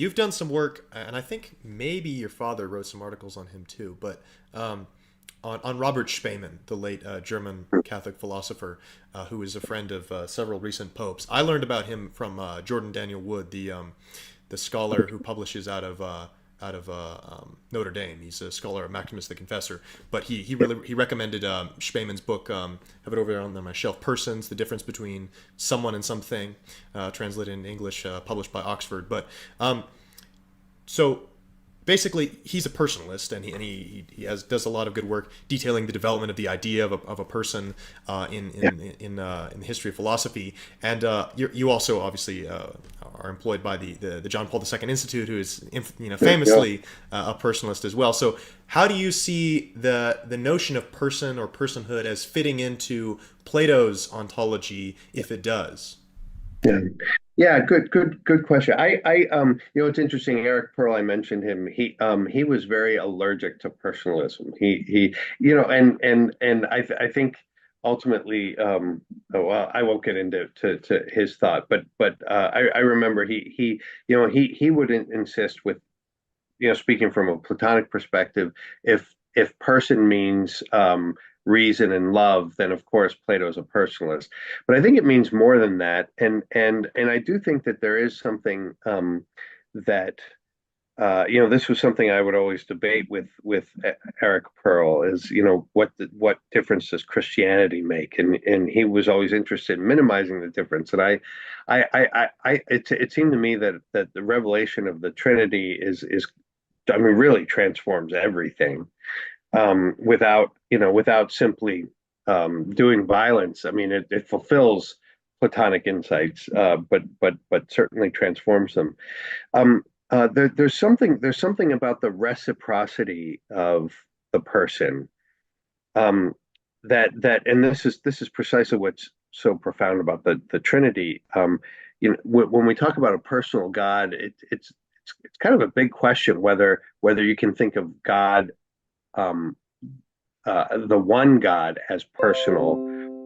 You've done some work, and I think maybe your father wrote some articles on him too, but um, on Robert Spemann, the late German Catholic philosopher, who was a friend of several recent popes. I learned about him from Jordan Daniel Wood, the scholar who publishes out of Notre Dame. He's a scholar of Maximus the Confessor, but he recommended Spamann's book. Have it over there on my shelf. Persons: The Difference Between Someone and Something, translated in English, published by Oxford. But so basically, he's a personalist, and does a lot of good work detailing the development of the idea of a person Yeah, in the history of philosophy. And you also obviously are employed by the John Paul II Institute, who is yeah. famously a personalist as well. So how do you see the notion of person or personhood as fitting into Plato's ontology, if it does? Yeah. Yeah, good question. It's interesting. Eric Pearl, I mentioned him. He was very allergic to personalism. I think ultimately, well, I won't get into to his thought, but I remember he would insist with, speaking from a Platonic perspective, if person means reason and love, then of course Plato's a personalist. But I think it means more than that, and I do think that there is something that this was something I would always debate with Eric Pearl is, what difference does Christianity make? And he was always interested in minimizing the difference. And it seemed to me that the revelation of the Trinity is I mean, really transforms everything, without simply doing violence. I mean, it fulfills Platonic insights, but certainly transforms them. There's something about the reciprocity of the person, um, and this is precisely what's so profound about the Trinity. When we talk about a personal God, it's kind of a big question whether you can think of God, um, the one God, as personal,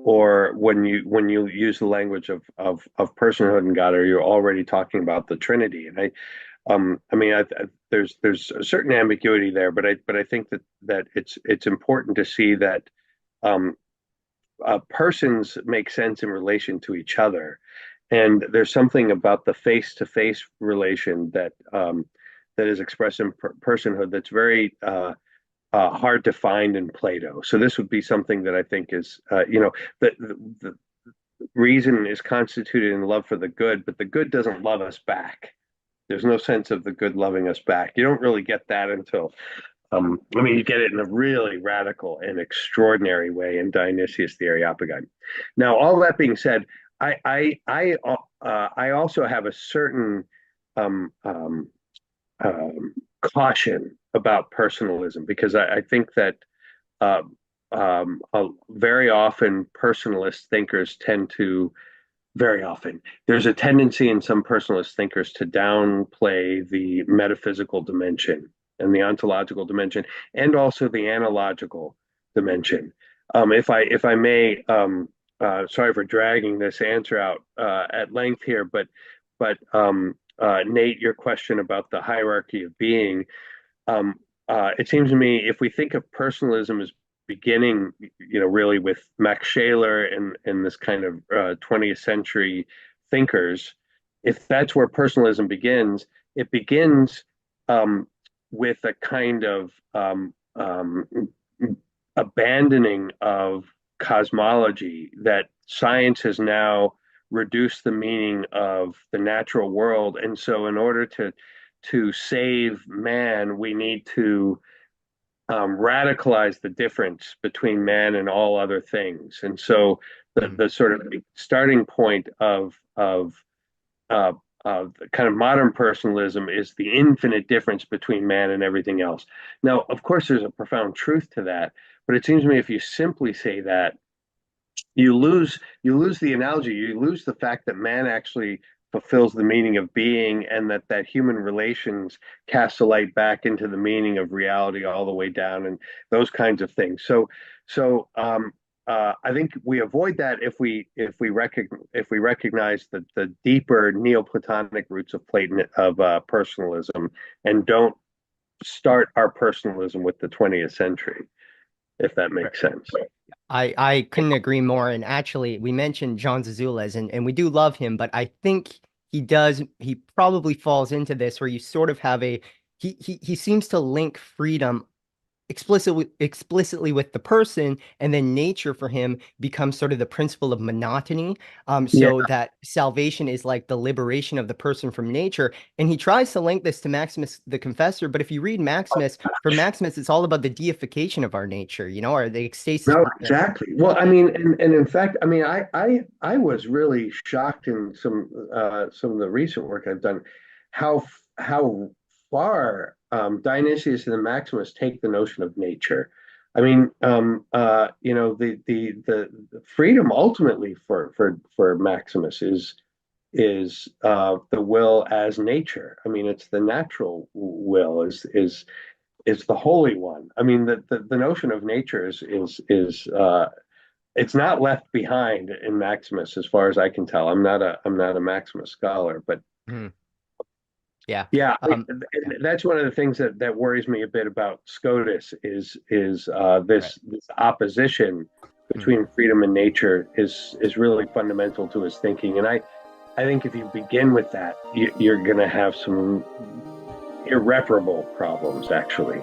or when you use the language of personhood and God, are you already talking about the Trinity? And I mean, there's a certain ambiguity there, but I think that it's important to see that um, persons make sense in relation to each other, and there's something about the face-to-face relation that is expressed in personhood that's very hard to find in Plato. So this would be something that I think is, the reason is constituted in love for the good, but the good doesn't love us back. There's no sense of the good loving us back. You don't really get that until, I mean, you get it in a really radical and extraordinary way in Dionysius the Areopagite. Now, all that being said, I also have a certain um, um, um, caution about personalism, because I think that uh, very often personalist thinkers tend to very often. There's a tendency in some personalist thinkers to downplay the metaphysical dimension and the ontological dimension, and also the analogical dimension. If I may, sorry for dragging this answer out at length here, but Nate, your question about the hierarchy of being, it seems to me if we think of personalism as beginning, really with Max Scheler and this kind of 20th century thinkers, if that's where personalism begins, it begins with a kind of abandoning of cosmology that science has now reduced the meaning of the natural world. And so in order to save man, we need to radicalize the difference between man and all other things. And so Hmm. the sort of starting point uh, of kind of modern personalism is the infinite difference between man and everything else. Now, of course, there's a profound truth to that, but it seems to me if you simply say that, you lose the analogy. You lose the fact that man actually fulfills the meaning of being, and that human relations cast a light back into the meaning of reality all the way down, and those kinds of things. So I think we avoid that if we recognize the deeper Neoplatonic roots of personalism, and don't start our personalism with the 20th century, if that Right. makes sense. I couldn't agree more. And actually, we mentioned John Zazulez, and we do love him, but I think he probably falls into this where you sort of have he seems to link freedom explicitly with the person, and then nature for him becomes sort of the principle of monotony, Yeah, so that salvation is like the liberation of the person from nature. And he tries to link this to Maximus the Confessor, but if you read Maximus, for Maximus it's all about the deification of our nature, or the ecstasis. no, exactly. Well, I mean, and in fact, I mean, I was really shocked in some of the recent work I've done, how far Dionysius and Maximus take the notion of nature. I mean, the freedom ultimately for Maximus is the will as nature. I mean, it's the natural will is the holy one. I mean, the notion of nature is it's not left behind in Maximus, as far as I can tell. I'm not a Maximus scholar, but Mhm. Yeah. yeah, Yeah. that's one of the things that worries me a bit about Scotus is Right. this opposition Mhm. between freedom and nature is really fundamental to his thinking. And I think if you begin with that, you're going to have some irreparable problems, actually.